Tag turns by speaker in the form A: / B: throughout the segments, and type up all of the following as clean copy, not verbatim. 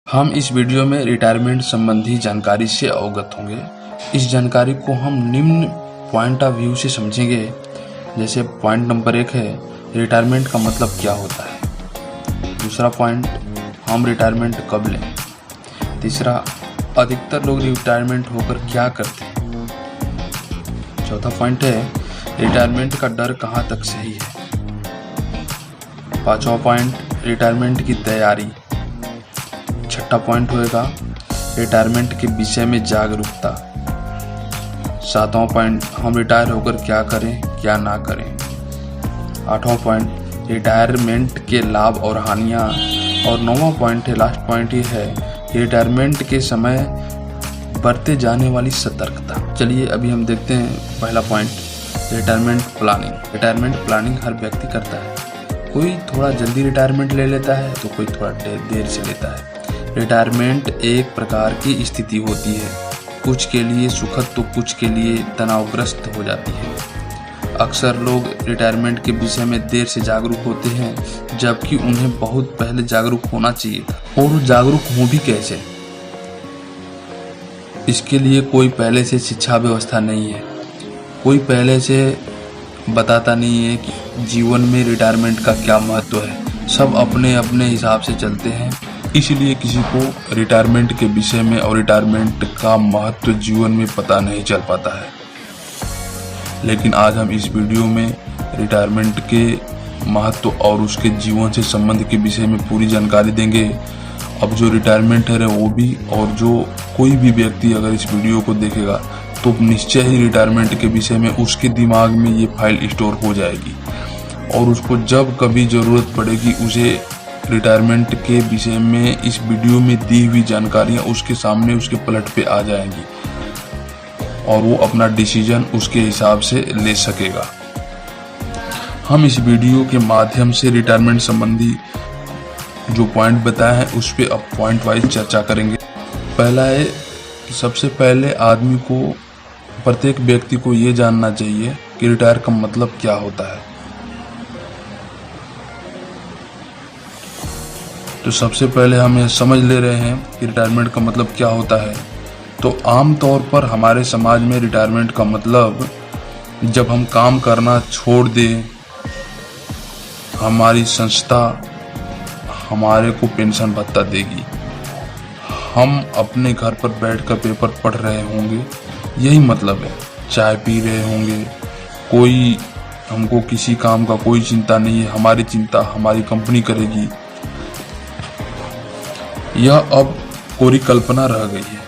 A: हम इस वीडियो में रिटायरमेंट संबंधी जानकारी से अवगत होंगे। इस जानकारी को हम निम्न पॉइंट ऑफ व्यू से समझेंगे। जैसे पॉइंट नंबर 1 है रिटायरमेंट का मतलब क्या होता है। दूसरा पॉइंट, हम रिटायरमेंट कब लें। तीसरा, अधिकतर लोग रिटायरमेंट होकर क्या करते हैं। चौथा पॉइंट है रिटायरमेंट का डर कहाँ तक सही है। पांचवा पॉइंट, रिटायरमेंट की तैयारी। छठा पॉइंट होएगा रिटायरमेंट के विषय में जागरूकता। सातवां पॉइंट, हम रिटायर होकर क्या करें क्या ना करें। आठवां पॉइंट, रिटायरमेंट के लाभ और हानियां। और नौवां पॉइंट है, लास्ट पॉइंट ये है रिटायरमेंट के समय बरते जाने वाली सतर्कता। चलिए अभी हम देखते हैं पहला point, retirement planning. Retirement planning हर व्यक्ति करता है। कोई थोड़ा जल्दी रिटायरमेंट ले लेता है तो कोई थोड़ा देर से लेता है। रिटायरमेंट एक प्रकार की स्थिति होती है, कुछ के लिए सुखद तो कुछ के लिए तनावग्रस्त हो जाती है। अक्सर लोग रिटायरमेंट के विषय में देर से जागरूक होते हैं, जबकि उन्हें बहुत पहले जागरूक होना चाहिए। और जागरूक हो भी कैसे, इसके लिए कोई पहले से शिक्षा व्यवस्था नहीं है। कोई पहले से बताता नहीं है कि जीवन में रिटायरमेंट का क्या महत्व है। सब अपने अपने हिसाब से चलते हैं, इसलिए किसी को रिटायरमेंट के विषय में और रिटायरमेंट का महत्व जीवन में पता नहीं चल पाता है। लेकिन आज हम इस वीडियो में रिटायरमेंट के महत्व और उसके जीवन से संबंध के विषय में पूरी जानकारी देंगे। अब जो रिटायरमेंट है वो भी, और जो कोई भी व्यक्ति अगर इस वीडियो को देखेगा तो निश्चय ही रिटायरमेंट के विषय में उसके दिमाग में ये फाइल स्टोर हो जाएगी और उसको जब कभी ज़रूरत पड़ेगी उसे रिटायरमेंट के विषय में इस वीडियो में दी हुई जानकारियाँ उसके सामने उसके पलट पे आ जाएंगी और वो अपना डिसीजन उसके हिसाब से ले सकेगा। हम इस वीडियो के माध्यम से रिटायरमेंट संबंधी जो पॉइंट बताए हैं उस पर अब पॉइंट वाइज चर्चा करेंगे। पहला है कि सबसे पहले आदमी को, प्रत्येक व्यक्ति को ये जानना चाहिए कि रिटायर का मतलब क्या होता है। तो सबसे पहले हम ये समझ ले रहे हैं कि रिटायरमेंट का मतलब क्या होता है। तो आम तौर पर हमारे समाज में रिटायरमेंट का मतलब जब हम काम करना छोड़ दें, हमारी संस्था हमारे को पेंशन भत्ता देगी, हम अपने घर पर बैठकर पेपर पढ़ रहे होंगे, यही मतलब है। चाय पी रहे होंगे, कोई हमको किसी काम का कोई चिंता नहीं है, हमारी चिंता हमारी कंपनी करेगी। यह अब कोरी कल्पना रह गई है।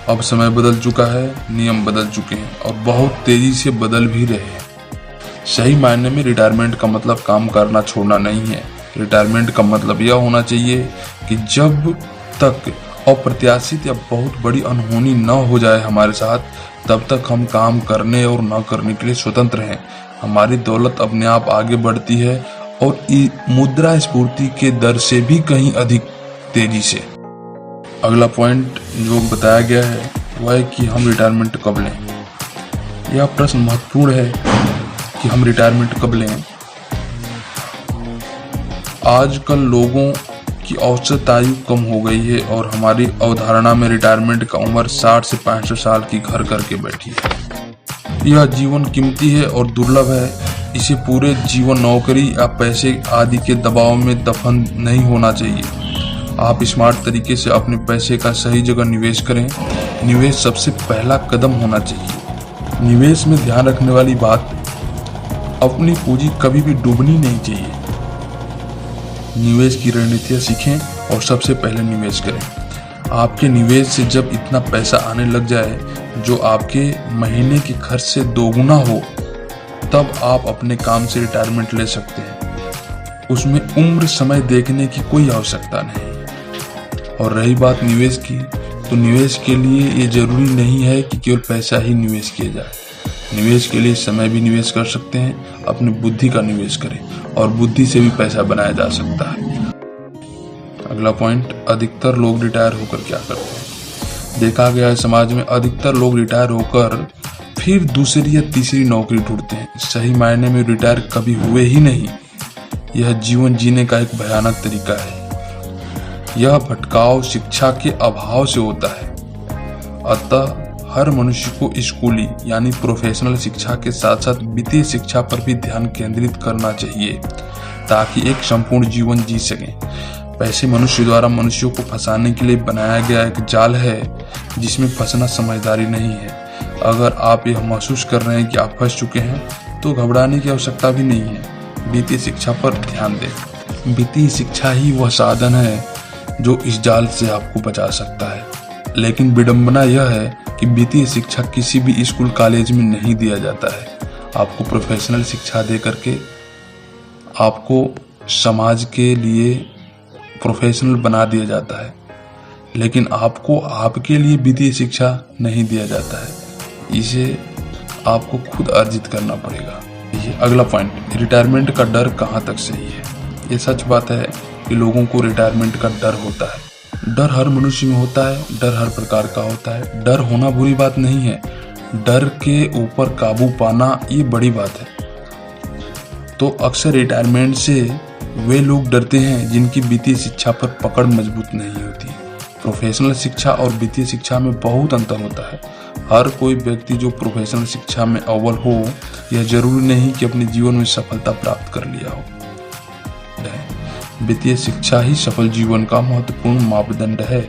A: अब समय बदल चुका है, नियम बदल चुके हैं और बहुत तेजी से बदल भी रहे हैं। सही मायने में रिटायरमेंट का मतलब काम करना छोड़ना नहीं है। रिटायरमेंट का मतलब यह होना चाहिए कि जब तक अप्रत्याशित या बहुत बड़ी अनहोनी न हो जाए हमारे साथ, तब तक हम काम करने और न करने के लिए स्वतंत्र हैं। हमारी दौलत अपने आप आगे बढ़ती है और मुद्रा स्फूर्ति के दर से भी कहीं अधिक तेजी से। अगला पॉइंट जो बताया गया है वह है कि हम रिटायरमेंट कब लें। यह प्रश्न महत्वपूर्ण है कि हम रिटायरमेंट कब लें। आजकल लोगों की औसत आयु कम हो गई है और हमारी अवधारणा में रिटायरमेंट का उम्र 60 से 65 साल की घर करके बैठी है। यह जीवन कीमती है और दुर्लभ है। इसे पूरे जीवन नौकरी या पैसे आदि के दबाव में दफन नहीं होना चाहिए। आप स्मार्ट तरीके से अपने पैसे का सही जगह निवेश करें। निवेश सबसे पहला कदम होना चाहिए। निवेश में ध्यान रखने वाली बात, अपनी पूंजी कभी भी डूबनी नहीं चाहिए। निवेश की रणनीतियाँ सीखें और सबसे पहले निवेश करें। आपके निवेश से जब इतना पैसा आने लग जाए जो आपके महीने के खर्च से दोगुना हो, तब आप अपने काम से रिटायरमेंट ले सकते हैं। उसमें उम्र समय देखने की कोई आवश्यकता नहीं। और रही बात निवेश की, तो निवेश के लिए ये जरूरी नहीं है कि केवल पैसा ही निवेश किया जाए। निवेश के लिए समय भी निवेश कर सकते हैं। अपनी बुद्धि का निवेश करें और बुद्धि से भी पैसा बनाया जा सकता है। अगला पॉइंट, अधिकतर लोग रिटायर होकर क्या करते हैं। देखा गया है समाज में अधिकतर लोग रिटायर होकर फिर दूसरी या तीसरी नौकरी ढूंढते हैं। सही मायने में रिटायर कभी हुए ही नहीं। यह जीवन जीने का एक भयानक तरीका है। यह भटकाव शिक्षा के अभाव से होता है। अतः हर मनुष्य को स्कूली यानी प्रोफेशनल शिक्षा के साथ साथ वित्तीय शिक्षा पर भी ध्यान केंद्रित करना चाहिए ताकि एक संपूर्ण जीवन जी सकें। पैसे मनुष्य द्वारा मनुष्यों को फंसाने के लिए बनाया गया एक जाल है जिसमें फंसना समझदारी नहीं है। अगर आप यह महसूस कर रहे हैं कि आप फंस चुके हैं तो घबराने की आवश्यकता भी नहीं है। वित्तीय शिक्षा पर ध्यान दें। वित्तीय शिक्षा ही वह साधन है जो इस जाल से आपको बचा सकता है। लेकिन विडंबना यह है कि वित्तीय शिक्षा किसी भी स्कूल कॉलेज में नहीं दिया जाता है। आपको प्रोफेशनल शिक्षा दे करके आपको समाज के लिए प्रोफेशनल बना दिया जाता है, लेकिन आपको आपके लिए वित्तीय शिक्षा नहीं दिया जाता है। इसे आपको खुद अर्जित करना पड़ेगा। ये अगला पॉइंट, रिटायरमेंट का डर कहाँ तक सही है। ये सच बात है कि लोगों को रिटायरमेंट का डर होता है। डर हर मनुष्य में होता है, डर हर प्रकार का होता है। डर होना बुरी बात नहीं है, डर के ऊपर काबू पाना ये बड़ी बात है। तो अक्सर रिटायरमेंट से वे लोग डरते हैं जिनकी वित्तीय शिक्षा पर पकड़ मजबूत नहीं होती। प्रोफेशनल शिक्षा और वित्तीय शिक्षा में बहुत अंतर होता है। हर कोई व्यक्ति जो प्रोफेशनल शिक्षा में अव्वल हो, यह जरूरी नहीं कि अपने जीवन में सफलता प्राप्त कर लिया हो। वित्तीय शिक्षा ही सफल जीवन का महत्वपूर्ण मापदंड है।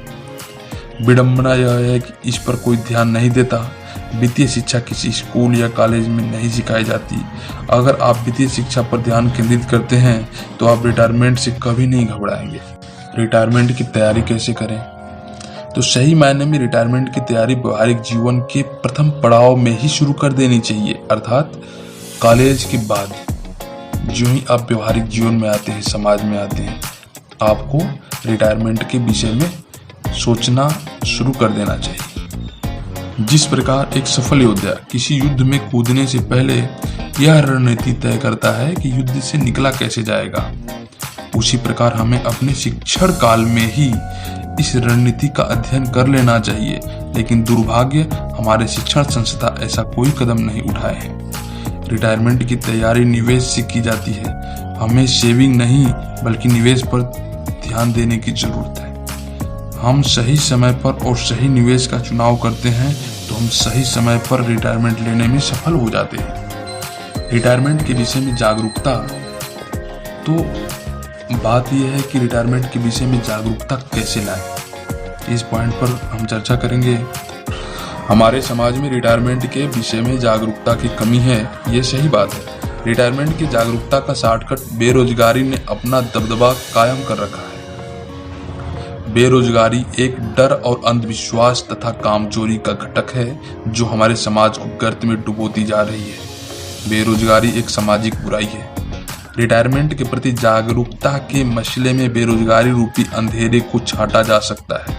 A: विडंबना यह है कि इस पर कोई ध्यान नहीं देता। वित्तीय शिक्षा किसी स्कूल या कॉलेज में नहीं सिखाई जाती। अगर आप वित्तीय शिक्षा पर ध्यान केंद्रित करते हैं तो आप रिटायरमेंट से कभी नहीं घबराएंगे। रिटायरमेंट की तैयारी कैसे करें? तो सही मायने में रिटायरमेंट की तैयारी व्यवहारिक जीवन के प्रथम पड़ाव में ही शुरू कर देनी चाहिए, अर्थात कॉलेज के बाद। जो ही आप व्यवहारिक जीवन में आते हैं, समाज में आते हैं, आपको रिटायरमेंट के विषय में सोचना शुरू कर देना चाहिए। जिस प्रकार एक सफल योद्धा किसी युद्ध में कूदने से पहले यह रणनीति तय करता है कि युद्ध से निकला कैसे जाएगा, उसी प्रकार हमें अपने शिक्षण काल में ही इस रणनीति का अध्ययन कर लेना चाहिए। लेकिन दुर्भाग्य, हमारे शिक्षण संस्था ऐसा कोई कदम नहीं उठाए हैं। रिटायरमेंट की तैयारी निवेश से की जाती है। हमें सेविंग नहीं बल्कि निवेश पर ध्यान देने की जरूरत है। हम सही समय पर और सही निवेश का चुनाव करते हैं तो हम सही समय पर रिटायरमेंट लेने में सफल हो जाते हैं। रिटायरमेंट के विषय में जागरूकता, तो बात यह है कि रिटायरमेंट के विषय में जागरूकता कैसे लाएं। इस पॉइंट पर हम चर्चा करेंगे। हमारे समाज में रिटायरमेंट के विषय में जागरूकता की कमी है, ये सही बात है। रिटायरमेंट की जागरूकता का शॉर्टकट बेरोजगारी ने अपना दबदबा कायम कर रखा है। बेरोजगारी एक डर और अंधविश्वास तथा कामचोरी का घटक है जो हमारे समाज को गर्त में डुबोती जा रही है। बेरोजगारी एक सामाजिक बुराई है। रिटायरमेंट के प्रति जागरूकता के मसले में बेरोजगारी रूपी अंधेरे को छांटा जा सकता है।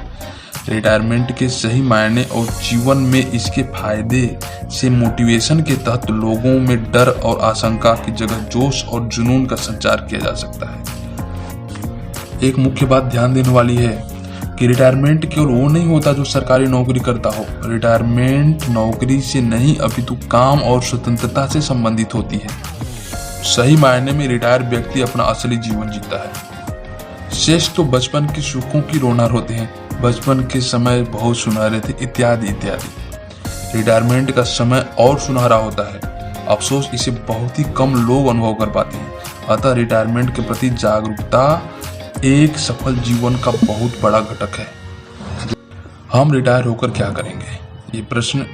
A: रिटायरमेंट के सही मायने और जीवन में इसके फायदे से मोटिवेशन के तहत लोगों में डर और आशंका की जगह जोश और जुनून का संचार किया जा सकता है। एक मुख्य बात ध्यान देने वाली है कि रिटायरमेंट केवल वो नहीं होता जो सरकारी नौकरी करता हो। रिटायरमेंट नौकरी से नहीं अपितु काम और स्वतंत्रता से संबंधित होती है। सही मायने में रिटायर व्यक्ति अपना असली जीवन जीता है। शेष तो बचपन के सुखों की रोनार होते हैं, बचपन के समय बहुत सुनहरे थे, इत्यादि इत्यादि। रिटायरमेंट का समय और सुनहरा होता है, अफसोस इसे बहुत ही कम लोग अनुभव कर पाते हैं। अतः रिटायरमेंट के प्रति जागरूकता एक सफल जीवन का बहुत बड़ा घटक है। हम रिटायर होकर क्या करेंगे, ये प्रश्न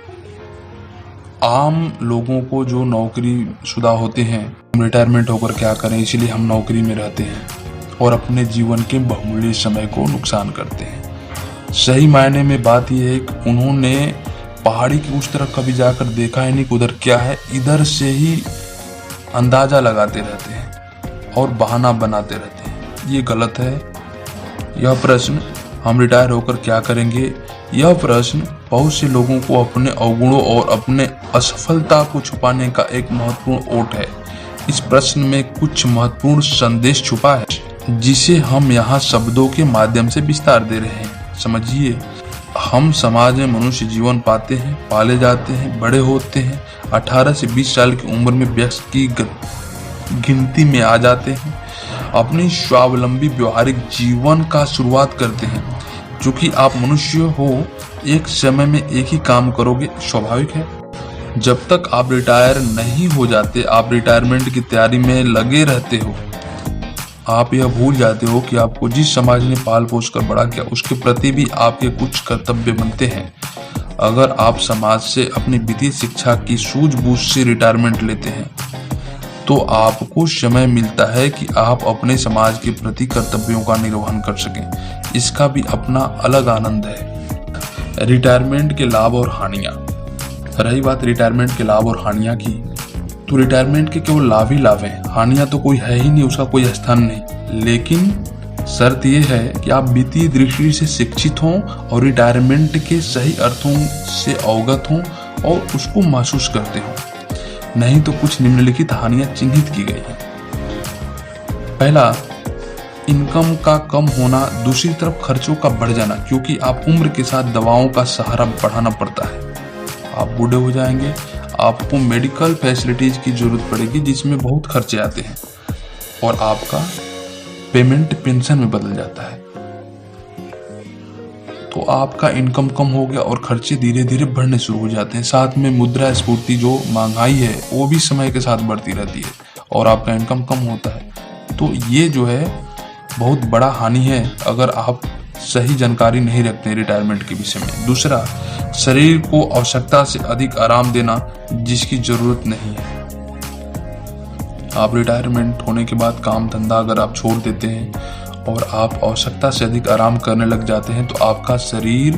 A: आम लोगों को जो नौकरी शुदा होते हैं, हम रिटायरमेंट होकर क्या करें, इसलिए हम नौकरी में रहते हैं और अपने जीवन के बहुमूल्य समय को नुकसान करते हैं। सही मायने में बात यह है कि उन्होंने पहाड़ी की उस तरफ कभी जाकर देखा ही नहीं कि उधर क्या है, इधर से ही अंदाजा लगाते रहते हैं और बहाना बनाते रहते हैं। ये गलत है। यह प्रश्न हम रिटायर होकर क्या करेंगे, यह प्रश्न बहुत से लोगों को अपने अवगुणों और अपने असफलता को छुपाने का एक महत्वपूर्ण ओट है। इस प्रश्न में कुछ महत्वपूर्ण संदेश छुपा है जिसे हम यहाँ शब्दों के माध्यम से विस्तार दे रहे हैं। समझिए, हम समाज में मनुष्य जीवन पाते हैं, पाले जाते हैं, बड़े होते हैं, 18 से 20 साल की उम्र में व्यक्ति की गिनती में आ जाते हैं अपनी स्वावलंबी व्यवहारिक जीवन का शुरुआत करते हैं। क्योंकि आप मनुष्य हो, एक समय में एक ही काम करोगे, स्वाभाविक है। जब तक आप रिटायर नहीं हो जाते, आप रिटायरमेंट की तैयारी में लगे रहते हो। आप यह भूल जाते हो कि आपको जिस समाज ने पाल पोस कर बड़ा किया, उसके प्रति भी आपके कुछ कर्तव्य बनते हैं। अगर आप समाज से अपनी वित्तीय शिक्षा की सूझबूझ से रिटायरमेंट लेते हैं, तो आपको समय मिलता है कि आप अपने समाज के प्रति कर्तव्यों का निर्वहन कर सकें। इसका भी अपना अलग आनंद है। रिटायरमेंट के लाभ और हानियां। रही बात रिटायरमेंट के लाभ और हानियां की, तो रिटायरमेंट के केवल लाभ ही लाभ हैं, हानियां तो कोई है ही नहीं, उसका कोई स्थान नहीं। लेकिन शर्त यह है कि आप वित्तीय दृष्टि से शिक्षित हों और रिटायरमेंट के सही अर्थों से अवगत हों और उसको महसूस करते हों। नहीं तो कुछ निम्नलिखित हानियां चिन्हित की गई हैं। पहला, इनकम का कम होना। दूसरी तरफ खर्चों का बढ़ जाना, क्योंकि आप उम्र के साथ दवाओं का सहारा बढ़ाना पड़ता है। आप बूढ़े हो जाएंगे, आपको मेडिकल फैसिलिटीज की जरूरत पड़ेगी जिसमें बहुत खर्चे आते हैं और आपका पेमेंट पेंशन में बदल जाता है। तो आपका इनकम कम हो गया और खर्चे धीरे धीरे बढ़ने शुरू हो जाते हैं। साथ में मुद्रास्फीति, जो महंगाई है, वो भी समय के साथ बढ़ती रहती है और आपका इनकम कम होता है। तो ये जो है बहुत बड़ा हानि है अगर आप सही जानकारी नहीं रखते रिटायरमेंट के विषय में। दूसरा, शरीर को आवश्यकता से अधिक आराम देना जिसकी जरूरत नहीं है। आप रिटायरमेंट होने के बाद काम धंधा अगर आप छोड़ देते हैं और आप आवश्यकता से अधिक आराम करने लग जाते हैं, तो आपका शरीर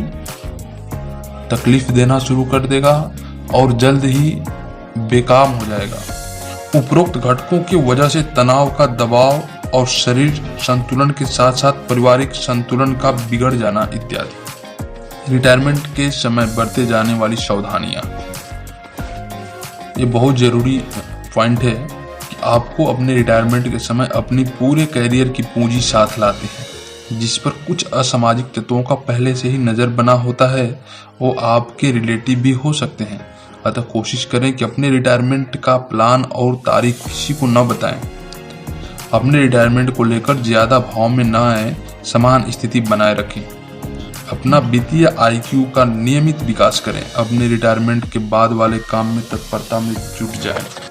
A: तकलीफ देना शुरू कर देगा और जल्द ही बेकाम हो जाएगा। उपरोक्त घटकों की वजह से तनाव का दबाव और शरीर संतुलन के साथ साथ पारिवारिक संतुलन का बिगड़ जाना इत्यादि। रिटायरमेंट के समय बरते जाने वाली सावधानियां, ये बहुत जरूरी पॉइंट है कि आपको अपने रिटायरमेंट के समय अपनी पूरे कैरियर की पूंजी साथ लाते हैं, जिस पर कुछ असामाजिक तत्वों का पहले से ही नजर बना होता है। वो आपके रिलेटिव भी हो सकते हैं। अतः कोशिश करें कि अपने रिटायरमेंट का प्लान और तारीख किसी को न बताएं। अपने रिटायरमेंट को लेकर ज्यादा भाव में न आए, समान स्थिति बनाए रखें। अपना वित्तीय IQ का नियमित विकास करें। अपने रिटायरमेंट के बाद वाले काम में तत्परता में जुट जाएं।